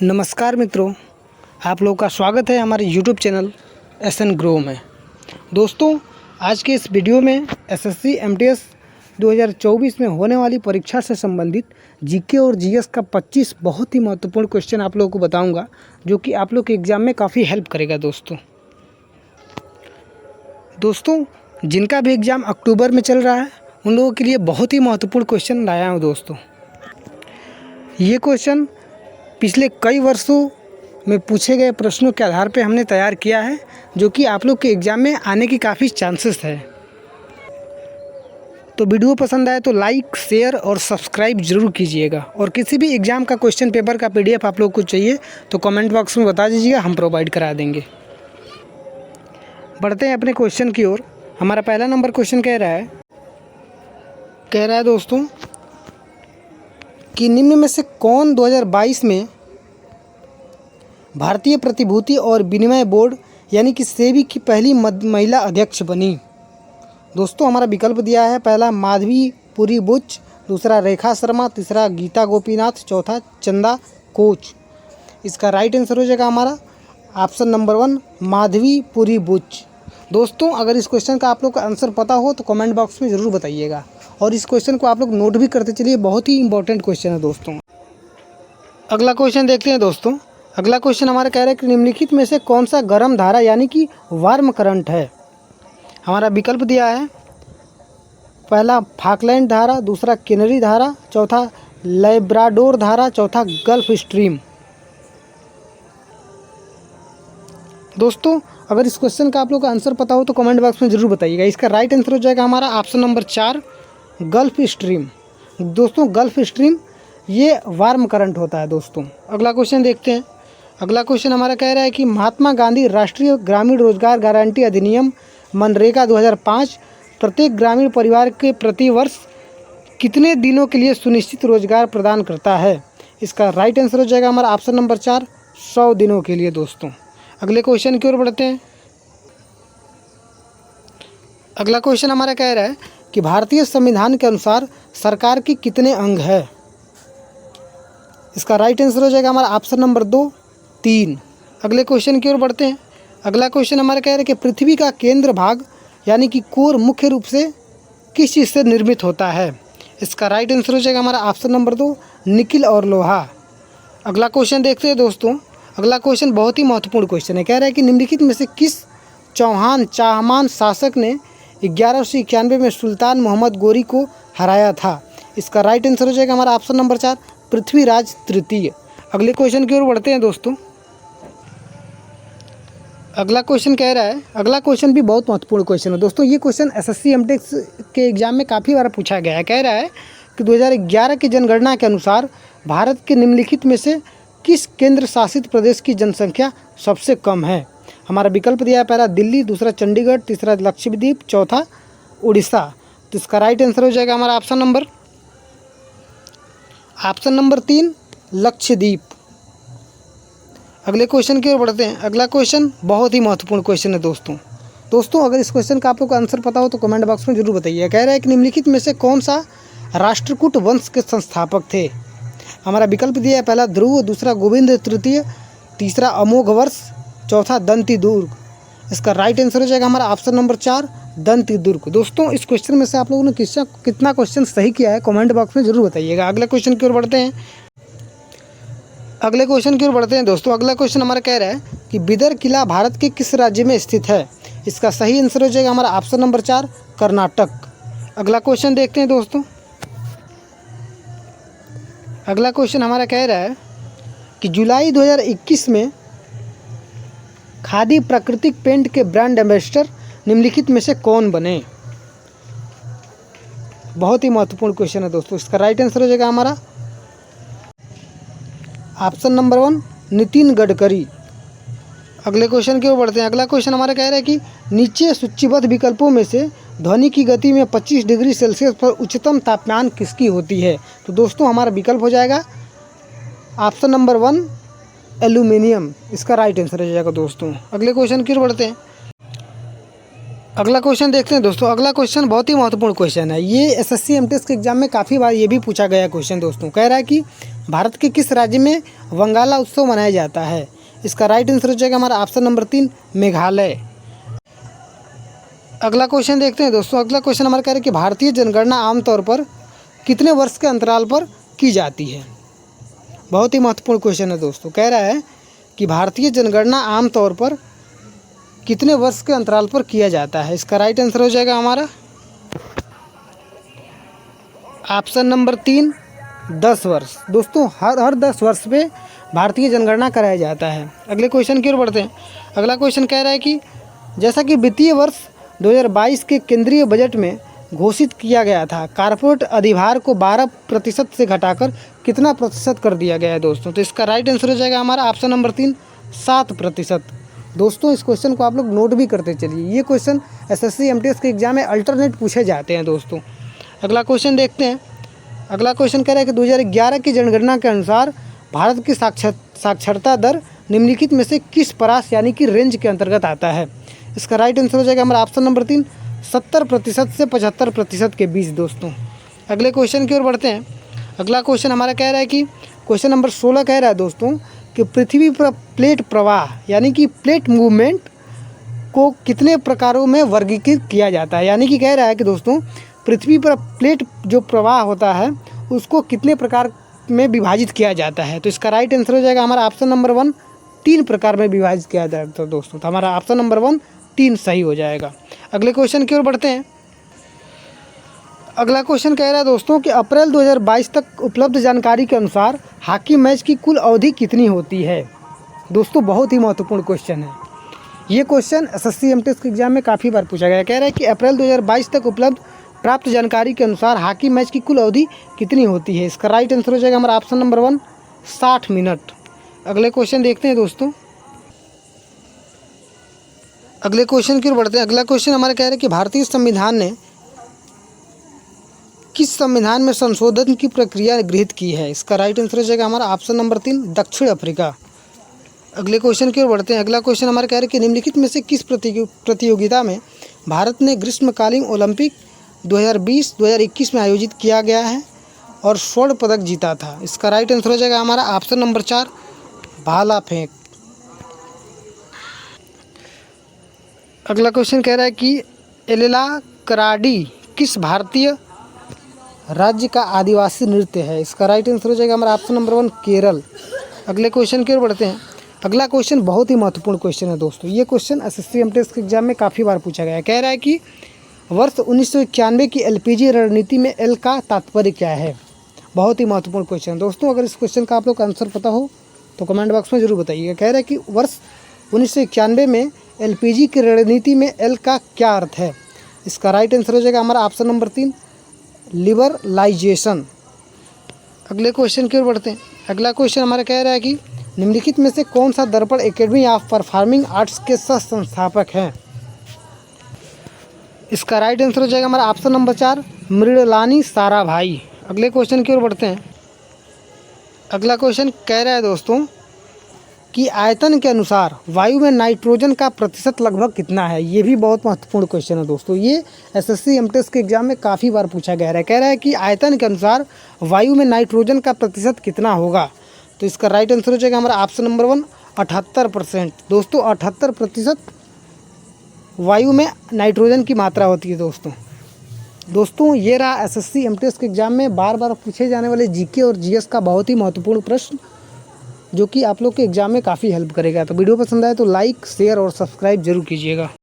नमस्कार मित्रों, आप लोगों का स्वागत है हमारे YouTube चैनल SN ग्रो में। दोस्तों, आज के इस वीडियो में SSC MTS 2024 में होने वाली परीक्षा से संबंधित जीके और जीएस का 25 बहुत ही महत्वपूर्ण क्वेश्चन आप लोगों को बताऊंगा, जो कि आप लोग के एग्ज़ाम में काफ़ी हेल्प करेगा। दोस्तों, जिनका भी एग्ज़ाम अक्टूबर में चल रहा है उन लोगों के लिए बहुत ही महत्वपूर्ण क्वेश्चन लाया हूँ। दोस्तों, ये क्वेश्चन पिछले कई वर्षों में पूछे गए प्रश्नों के आधार पर हमने तैयार किया है, जो कि आप लोग के एग्ज़ाम में आने की काफ़ी चांसेस है। तो वीडियो पसंद आए तो लाइक, शेयर और सब्सक्राइब ज़रूर कीजिएगा। और किसी भी एग्ज़ाम का क्वेश्चन पेपर का PDF आप लोग को चाहिए तो कमेंट बॉक्स में बता दीजिएगा, हम प्रोवाइड करा देंगे। बढ़ते हैं अपने क्वेश्चन की ओर। हमारा पहला नंबर क्वेश्चन कह रहा है दोस्तों कि निम्न में से कौन 2022 में भारतीय प्रतिभूति और विनिमय बोर्ड यानी कि सेबी की पहली महिला अध्यक्ष बनी। दोस्तों, हमारा विकल्प दिया है, पहला माधवी पुरी बुच, दूसरा रेखा शर्मा, तीसरा गीता गोपीनाथ, चौथा चंदा कोच। इसका राइट आंसर हो जाएगा हमारा ऑप्शन नंबर 1 माधवी पुरी बुच। दोस्तों, अगर इस क्वेश्चन का आप लोग का आंसर पता हो तो कमेंट बॉक्स में ज़रूर बताइएगा, और इस क्वेश्चन को आप लोग नोट भी करते चलिए, बहुत ही इंपॉर्टेंट क्वेश्चन है। दोस्तों, अगला क्वेश्चन देखते हैं। दोस्तों, अगला क्वेश्चन हमारा कह रहा है कि निम्नलिखित में से कौन सा गर्म धारा यानी कि वार्म करंट है। हमारा विकल्प दिया है, पहला फाकलैंड धारा, दूसरा केनरी धारा, चौथा लैब्राडोर धारा, चौथा गल्फ स्ट्रीम। दोस्तों, अगर इस क्वेश्चन का आप लोग का आंसर पता हो तो कमेंट बॉक्स में ज़रूर बताइएगा। इसका राइट आंसर हो जाएगा हमारा ऑप्शन नंबर 4 गल्फ स्ट्रीम। दोस्तों, गल्फ स्ट्रीम ये वार्म करंट होता है। दोस्तों, अगला क्वेश्चन देखते हैं। अगला क्वेश्चन हमारा कह रहा है कि महात्मा गांधी राष्ट्रीय ग्रामीण रोजगार गारंटी अधिनियम मनरेगा 2005 प्रत्येक ग्रामीण परिवार के प्रति वर्ष कितने दिनों के लिए सुनिश्चित रोजगार प्रदान करता है। इसका राइट आंसर हो जाएगा हमारा ऑप्शन नंबर 4 100 दिनों के लिए। दोस्तों, अगले क्वेश्चन की ओर बढ़ते हैं। अगला क्वेश्चन हमारा कह रहा है कि भारतीय संविधान के अनुसार सरकार के कितने अंग है। इसका राइट आंसर हो जाएगा हमारा ऑप्शन नंबर 2 3। अगले क्वेश्चन की ओर बढ़ते हैं। अगला क्वेश्चन हमारा कह रहा है कि पृथ्वी का केंद्र भाग यानी कि कोर मुख्य रूप से किस चीज़ से निर्मित होता है। इसका राइट आंसर हो जाएगा हमारा ऑप्शन नंबर 2 निकिल और लोहा। अगला क्वेश्चन देखते हैं। दोस्तों, अगला क्वेश्चन बहुत ही महत्वपूर्ण क्वेश्चन है। कह रहा है कि निम्नलिखित में से किस चौहान चाहमान शासक ने 1191 में सुल्तान मोहम्मद गोरी को हराया था। इसका राइट आंसर हो जाएगा हमारा ऑप्शन नंबर 4 पृथ्वीराज तृतीय। अगले क्वेश्चन की ओर बढ़ते हैं। दोस्तों, अगला क्वेश्चन कह रहा है, अगला क्वेश्चन भी बहुत महत्वपूर्ण क्वेश्चन है। दोस्तों, ये क्वेश्चन SSC MTS के एग्जाम में काफ़ी बार पूछा गया है। कह रहा है कि 2011 की जनगणना के अनुसार भारत के निम्नलिखित में से किस केंद्र शासित प्रदेश की जनसंख्या सबसे कम है। हमारा विकल्प दिया है, पहला दिल्ली, दूसरा चंडीगढ़, तीसरा लक्षद्वीप, चौथा उड़ीसा। तो इसका राइट आंसर हो जाएगा हमारा ऑप्शन नंबर 3 लक्षद्वीप। अगले क्वेश्चन की ओर बढ़ते हैं। अगला क्वेश्चन बहुत ही महत्वपूर्ण क्वेश्चन है। दोस्तों, अगर इस क्वेश्चन का आप लोग का आंसर पता हो तो कमेंट बॉक्स में जरूर बताइए। कह रहा है कि निम्नलिखित में से कौन सा राष्ट्रकूट वंश के संस्थापक थे। हमारा विकल्प दिया है, पहला ध्रुव, दूसरा गोविंद तृतीय, तीसरा अमोघ वर्ष, चौथा दंती दुर्ग। इसका राइट आंसर हो जाएगा हमारा ऑप्शन नंबर 4 दंती दुर्ग। दोस्तों, इस क्वेश्चन में से आप लोगों ने कितना क्वेश्चन सही किया है कमेंट बॉक्स में जरूर बताइएगा। अगले क्वेश्चन की ओर बढ़ते हैं। दोस्तों, अगला क्वेश्चन हमारा कह रहा है कि बिदर किला भारत के किस राज्य में स्थित है। इसका सही आंसर हो जाएगा हमारा ऑप्शन नंबर 4 कर्नाटक। अगला क्वेश्चन देखते हैं। दोस्तों, अगला क्वेश्चन हमारा कह रहा है कि जुलाई 2021 में खादी प्राकृतिक पेंट के ब्रांड एम्बेसडर निम्नलिखित में से कौन बने। बहुत ही महत्वपूर्ण क्वेश्चन है। दोस्तों, इसका राइट आंसर हो जाएगा हमारा ऑप्शन नंबर 1 नितिन गडकरी। अगले क्वेश्चन की ओर बढ़ते हैं। अगला क्वेश्चन हमारा कह रहा है कि नीचे सूचीबद्ध विकल्पों में से ध्वनि की गति में 25 डिग्री सेल्सियस पर उच्चतम तापमान किसकी होती है। तो दोस्तों, हमारा विकल्प हो जाएगा ऑप्शन नंबर 1 एल्यूमिनियम। इसका राइट आंसर हो जाएगा। दोस्तों, अगले क्वेश्चन की ओर बढ़ते हैं। अगला क्वेश्चन देखते हैं। दोस्तों, अगला क्वेश्चन बहुत ही महत्वपूर्ण क्वेश्चन है। ये SSC MTS के एग्जाम में काफ़ी बार ये भी पूछा गया क्वेश्चन। दोस्तों, कह रहा है कि भारत के किस राज्य में वंगाला उत्सव मनाया जाता है? इसका राइट आंसर हो जाएगा हमारा ऑप्शन नंबर 3 मेघालय। अगला क्वेश्चन देखते हैं दोस्तों। अगला क्वेश्चन हमारा कह रहा है कि भारतीय जनगणना आमतौर पर कितने वर्ष के अंतराल पर की जाती है? बहुत ही महत्वपूर्ण क्वेश्चन है दोस्तों। कह रहा है कि भारतीय जनगणना आमतौर पर कितने वर्ष के अंतराल पर किया जाता है? इसका राइट आंसर हो जाएगा हमारा ऑप्शन नंबर 3 10 वर्ष। दोस्तों हर 10 वर्ष पे भारतीय जनगणना कराया जाता है। अगले क्वेश्चन की ओर बढ़ते हैं। अगला क्वेश्चन कह रहा है कि जैसा कि वित्तीय वर्ष 2022 के केंद्रीय बजट में घोषित किया गया था, कॉर्पोरेट अधिभार को 12% से घटाकर कितना प्रतिशत कर दिया गया है दोस्तों? तो इसका राइट आंसर हो जाएगा हमारा ऑप्शन नंबर 3 7%। दोस्तों इस क्वेश्चन को आप लोग नोट भी करते चलिए। ये क्वेश्चन एसएससी एमटीएस के एग्जाम में अल्टरनेट पूछे जाते हैं दोस्तों। अगला क्वेश्चन देखते हैं। अगला क्वेश्चन कह रहा है कि 2011 की जनगणना के अनुसार भारत की साक्षरता दर निम्नलिखित में से किस परास यानी कि रेंज के अंतर्गत आता है? इसका राइट आंसर हो जाएगा हमारा ऑप्शन नंबर 3 70% से 75% के बीच दोस्तों। अगले क्वेश्चन की ओर बढ़ते हैं। अगला क्वेश्चन हमारा कह रहा है कि क्वेश्चन नंबर 16 कह रहा है दोस्तों कि पृथ्वी पर प्लेट प्रवाह यानी कि प्लेट मूवमेंट को कितने प्रकारों में वर्गीकृत किया जाता है? यानी कि कह रहा है कि दोस्तों पृथ्वी पर प्लेट जो प्रवाह होता है उसको कितने प्रकार में विभाजित किया जाता है? तो इसका राइट आंसर हो जाएगा हमारा ऑप्शन नंबर 1 3 प्रकार में विभाजित किया जाता है दोस्तों। तो हमारा ऑप्शन नंबर 1 3 सही हो जाएगा। अगले क्वेश्चन की ओर बढ़ते हैं। अगला क्वेश्चन कह रहा है दोस्तों कि अप्रैल 2022 तक उपलब्ध जानकारी के अनुसार हॉकी मैच की कुल अवधि कितनी होती है? दोस्तों बहुत ही महत्वपूर्ण क्वेश्चन है। ये क्वेश्चन एसएससी एमटीएस के एग्जाम में काफ़ी बार पूछा गया। कह रहा है कि अप्रैल 2022 तक उपलब्ध प्राप्त जानकारी के अनुसार हॉकी मैच की कुल अवधि कितनी होती है? इसका राइट आंसर हो जाएगा हमारा ऑप्शन नंबर 1 60 मिनट। अगले क्वेश्चन देखते हैं दोस्तों। अगले क्वेश्चन की ओर बढ़ते हैं। अगला क्वेश्चन हमारा कह रहा है कि भारतीय संविधान ने किस संविधान में संशोधन की प्रक्रिया गृहीत की है? इसका राइट आंसर हो जाएगा हमारा ऑप्शन नंबर 3 दक्षिण अफ्रीका। अगले क्वेश्चन की ओर बढ़ते हैं। अगला क्वेश्चन हमारा कह रहा है कि निम्नलिखित में से किस प्रतियोगिता में भारत ने ग्रीष्मकालीन ओलंपिक 2020-2021 में आयोजित किया गया है और स्वर्ण पदक जीता था? इसका राइट आंसर हो जाएगा हमारा ऑप्शन नंबर 4 भाला फेंक। अगला क्वेश्चन कह रहा है कि एलेला कराडी किस भारतीय राज्य का आदिवासी नृत्य है? इसका राइट आंसर हो जाएगा हमारा ऑप्शन नंबर 1 केरल। अगले क्वेश्चन की ओर बढ़ते हैं। अगला क्वेश्चन बहुत ही महत्वपूर्ण क्वेश्चन है दोस्तों। ये क्वेश्चन एसएससी एमटीएस के एग्जाम में काफ़ी बार पूछा गया है। कह रहा है कि वर्ष 1991 की एलपीजी रणनीति में एल का तात्पर्य क्या है? बहुत ही महत्वपूर्ण क्वेश्चन दोस्तों। अगर इस क्वेश्चन का आप लोग का आंसर पता हो तो कमेंट बॉक्स में ज़रूर बताइएगा। कह रहा है कि वर्ष 1991 में एलपीजी की रणनीति में एल का क्या अर्थ है? इसका राइट आंसर हो जाएगा हमारा ऑप्शन नंबर 3 लिबरलाइजेशन। अगले क्वेश्चन की ओर बढ़ते हैं। अगला क्वेश्चन हमारा कह रहा है कि निम्नलिखित में से कौन सा दर्पण एकेडमी ऑफ परफॉर्मिंग आर्ट्स के सह संस्थापक हैं? इसका राइट आंसर हो जाएगा हमारा ऑप्शन नंबर 4 मृणालिनी साराभाई। अगले क्वेश्चन की ओर बढ़ते हैं। अगला क्वेश्चन कह रहा है दोस्तों कि आयतन के अनुसार वायु में नाइट्रोजन का प्रतिशत लगभग कितना है? ये भी बहुत महत्वपूर्ण क्वेश्चन है दोस्तों। ये एसएससी एमटीएस के एग्जाम में काफ़ी बार पूछा गया है। कह रहा है कि आयतन के अनुसार वायु में नाइट्रोजन का प्रतिशत कितना होगा? तो इसका राइट आंसर हो जाएगा हमारा ऑप्शन नंबर 1 78%। दोस्तों 78% वायु में नाइट्रोजन की मात्रा होती है दोस्तों ये रहा एसएससी एमटीएस के एग्जाम में बार बार पूछे जाने वाले जीके और जीएस का बहुत ही महत्वपूर्ण प्रश्न, जो कि आप लोग के एग्जाम में काफ़ी हेल्प करेगा। तो वीडियो पसंद आए तो लाइक शेयर और सब्सक्राइब जरूर कीजिएगा।